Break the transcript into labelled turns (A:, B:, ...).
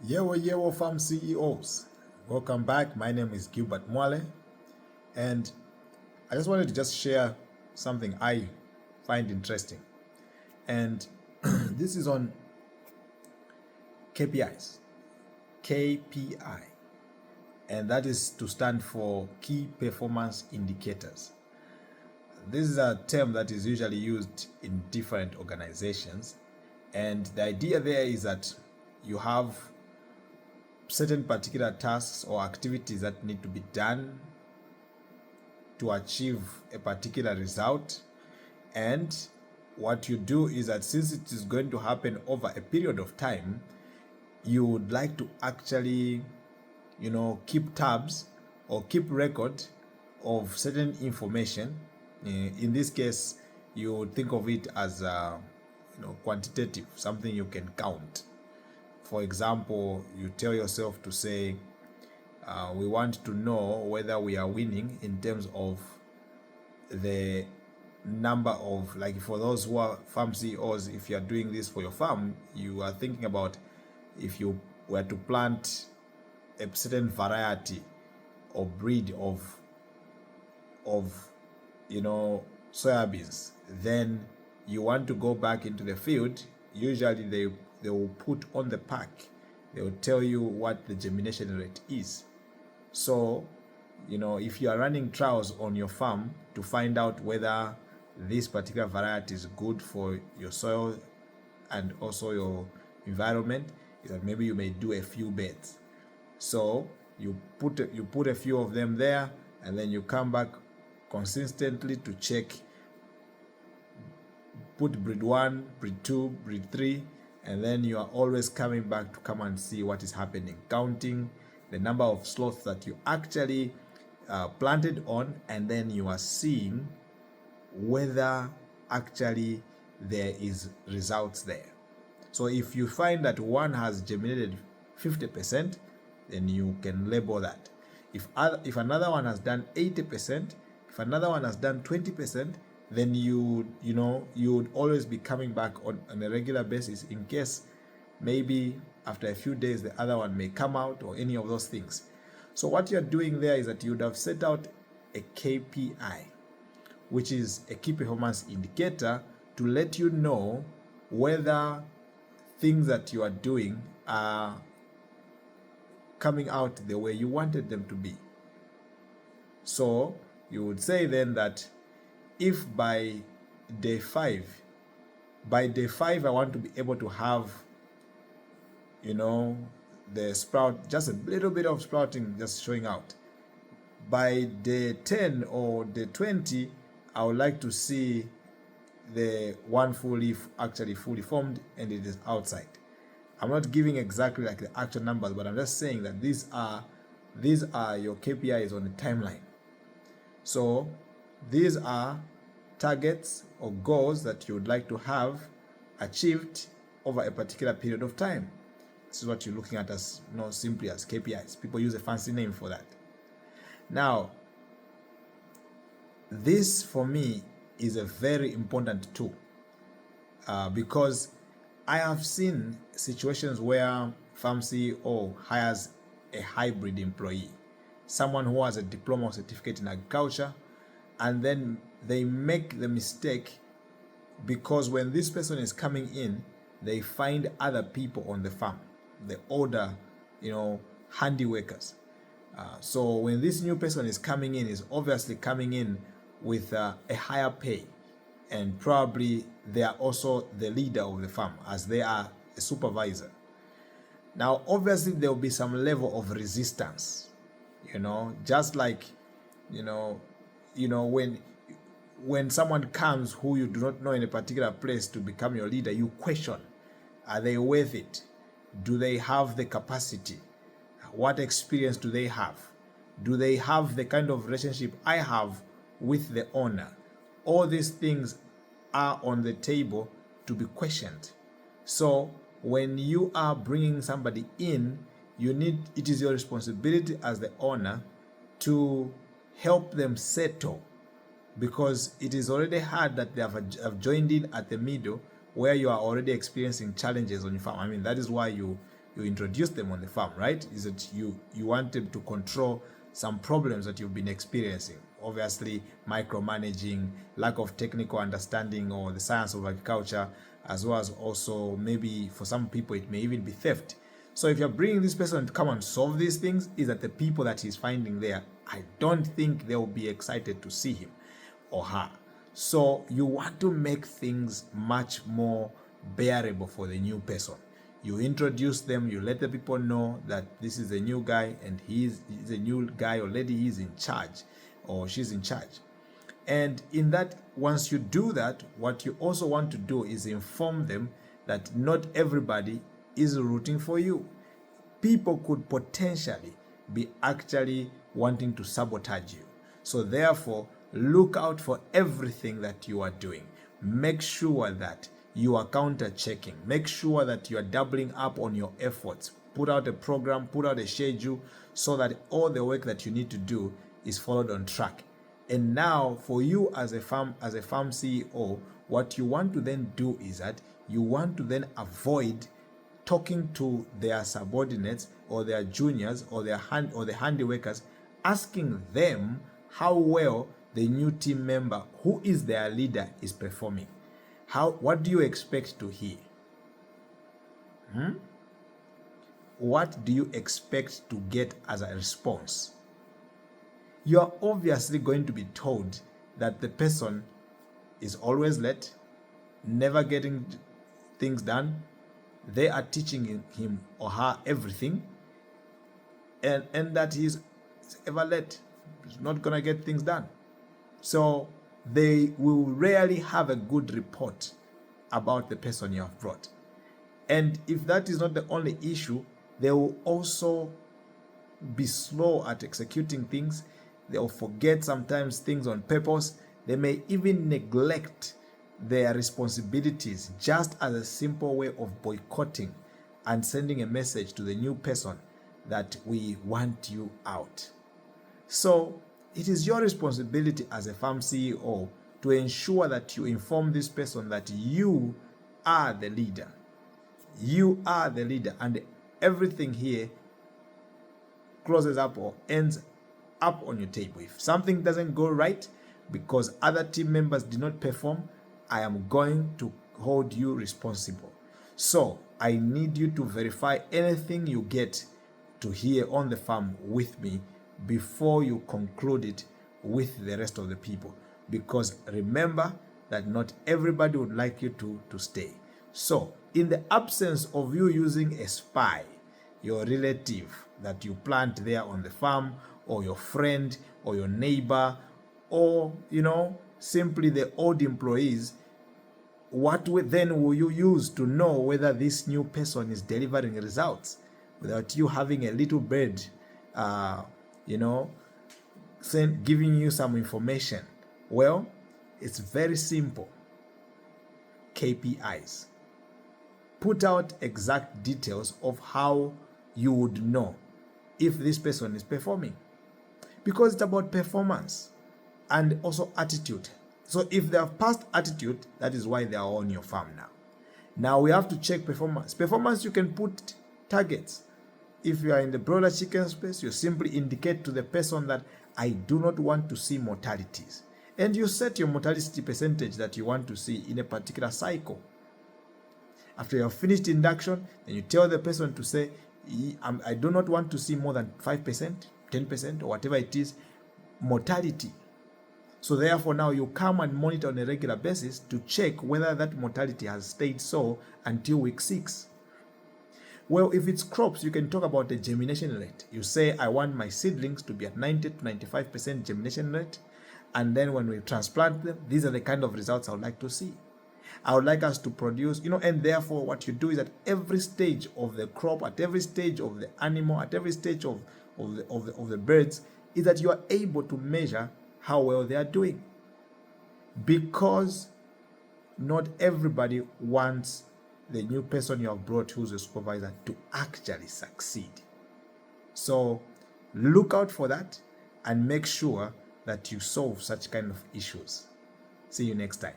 A: Yewo Farm CEOs. Welcome back. My name is Gilbert Mwale, and I just wanted to just share something I find interesting. And this is on KPIs. KPI. And that is to stand for Key Performance Indicators. This is a term that is usually used in different organizations. And the idea there is that you have certain particular tasks or activities that need to be done to achieve a particular result. And what you do is that since it is going to happen over a period of time, you would like to actually, keep tabs or keep record of certain information. In this case, you would think of it as quantitative, something you can count. For example, you tell yourself to say, we want to know whether we are winning in terms of the number of, like for those who are farm CEOs, if you are doing this for your farm, you are thinking about if you were to plant a certain variety or breed of soybeans, then you want to go back into the field. Usually they will put on the pack, they will tell you what the germination rate is. So, if you are running trials on your farm to find out whether this particular variety is good for your soil and also your environment, is that maybe you may do a few beds. So you put a few of them there, and then you come back consistently to check, put breed 1, breed 2, breed 3, and then you are always coming back to come and see what is happening, counting the number of slots that you actually planted on, and then you are seeing whether actually there is results there. So if you find that one has germinated 50%, then you can label that. If another one has done 80%, if another one has done 20%, then you would always be coming back on a regular basis in case maybe after a few days the other one may come out or any of those things. So what you're doing there is that you would have set out a KPI, which is a key performance indicator, to let you know whether things that you are doing are coming out the way you wanted them to be. So you would say then that if by day 5 I want to be able to have the sprout, just a little bit of sprouting just showing out, by day 10 or day 20 I would like to see the one full leaf actually fully formed and it is outside. I'm not giving exactly like the actual numbers, but I'm just saying that these are your KPIs on the timeline. So these are targets or goals that you would like to have achieved over a particular period of time. This is what you're looking at as simply as KPIs. People use a fancy name for that. Now, this for me is a very important tool because I have seen situations where farm CEO hires a hybrid employee, someone who has a diploma or certificate in agriculture, and then they make the mistake because when this person is coming in, they find other people on the farm, the older, handy workers. So when this new person is coming in, is obviously coming in with a higher pay, and probably they are also the leader of the farm as they are a supervisor. Now, obviously, there will be some level of resistance, just like, when someone comes who you do not know in a particular place to become your leader, you question, are they worth it? Do they have the capacity? What experience do they have? Do they have the kind of relationship I have with the owner? All these things are on the table to be questioned. So when you are bringing somebody in, it is your responsibility as the owner to help them settle, because it is already hard that they have joined in at the middle where you are already experiencing challenges on your farm. I mean, that is why you you introduce them on the farm, right? Is that you want them to control some problems that you've been experiencing. Obviously, micromanaging, lack of technical understanding or the science of agriculture, as well as also maybe for some people it may even be theft. So if you're bringing this person to come and solve these things, is that the people that he's finding there, I don't think they'll be excited to see him or her. So you want to make things much more bearable for the new person. You introduce them, you let the people know that this is a new guy and he's a new guy or lady, he's in charge or she's in charge. And in that, once you do that, what you also want to do is inform them that not everybody is rooting for you. People could potentially be actually wanting to sabotage you. So therefore, look out for everything that you are doing. Make sure that you are counter-checking. Make sure that you are doubling up on your efforts. Put out a program, put out a schedule so that all the work that you need to do is followed on track. And now for you as a farm CEO, what you want to then do is that you want to then avoid talking to their subordinates or their juniors or the handy workers, asking them how well the new team member who is their leader is performing. What do you expect to hear? What do you expect to get as a response? You are obviously going to be told that the person is always late, never getting things done. They are teaching him or her everything, and that he's ever late. He's not going to get things done. So they will rarely have a good report about the person you have brought. And if that is not the only issue, they will also be slow at executing things. They'll forget sometimes things on purpose. They may even neglect their responsibilities just as a simple way of boycotting and sending a message to the new person that we want you out. So it is your responsibility as a farm CEO to ensure that you inform this person that you are the leader. You are the leader, and everything here closes up or ends up on your table. If something doesn't go right because other team members did not perform, I am going to hold you responsible. So I need you to verify anything you get to hear on the farm with me before you conclude it with the rest of the people. Because remember that not everybody would like you to stay. So in the absence of you using a spy, your relative that you plant there on the farm, or your friend, or your neighbor, or simply the old employees, what then will you use to know whether this new person is delivering results without you having a little bird giving you some information? Well, it's very simple. KPIs. Put out exact details of how you would know if this person is performing, because it's about performance and also attitude. So if they have past attitude, that is why they are on your farm now. Now we have to check performance. Performance, you can put targets. If you are in the broiler chicken space, you simply indicate to the person that I do not want to see mortalities. And you set your mortality percentage that you want to see in a particular cycle. After you have finished induction, then you tell the person to say, I do not want to see more than 5%, 10%, or whatever it is, mortality. So therefore now you come and monitor on a regular basis to check whether that mortality has stayed so until week 6. Well, if it's crops, you can talk about the germination rate. You say, I want my seedlings to be at 90 to 95% germination rate. And then when we transplant them, these are the kind of results I would like to see. I would like us to produce, and therefore what you do is at every stage of the crop, at every stage of the animal, at every stage of the birds, is that you are able to measure how well they are doing. Because not everybody wants the new person you have brought who's a supervisor to actually succeed. So look out for that and make sure that you solve such kind of issues. See you next time.